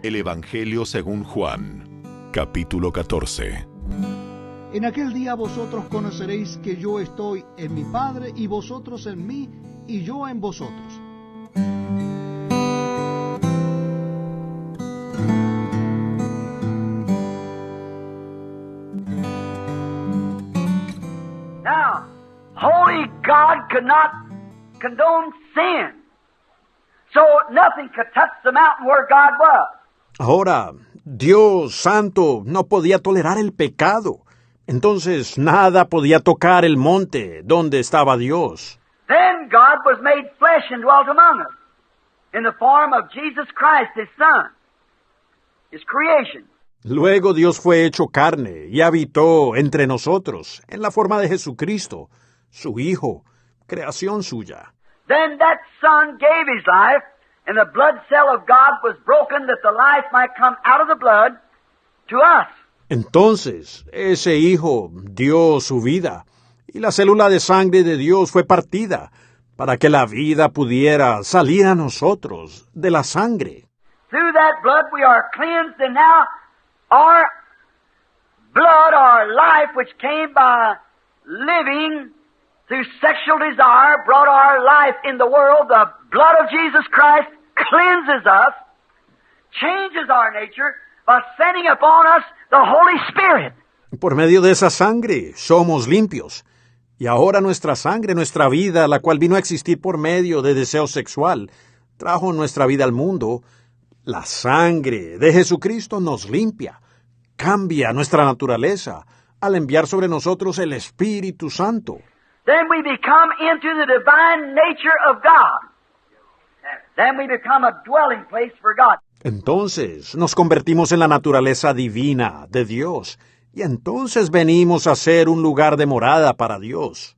El Evangelio según Juan, capítulo 14. En aquel día vosotros conoceréis que yo estoy en mi Padre, y vosotros en mí, y yo en vosotros. Now, holy God could not condone sin. So nothing could touch the mountain where God was. Ahora, Dios Santo no podía tolerar el pecado. Entonces nada podía tocar el monte donde estaba Dios. Then God was made flesh and dwelt among us in the form of Jesus Christ, His Son, His creation. Luego Dios fue hecho carne y habitó entre nosotros en la forma de Jesucristo, su Hijo, creación suya. Then that Son gave His life, and the blood cell of God was broken that the life might come out of the blood to us. Entonces, ese Hijo dio su vida, y la célula de sangre de Dios fue partida, para que la vida pudiera salir a nosotros de la sangre. Through that blood we are cleansed, and now our blood, our life, which came by living through sexual desire, brought our life in the world. The blood of Jesus Christ cleanses us, changes our nature by sending upon us the Holy Spirit. Por medio de esa sangre somos limpios. Y ahora nuestra sangre, nuestra vida, la cual vino a existir por medio de deseo sexual, trajo nuestra vida al mundo. La sangre de Jesucristo nos limpia, cambia nuestra naturaleza, al enviar sobre nosotros el Espíritu Santo. Then we become into the divine nature of God. Then we become a dwelling place for God. Entonces nos convertimos en la naturaleza divina de Dios, y entonces venimos a ser un lugar de morada para Dios.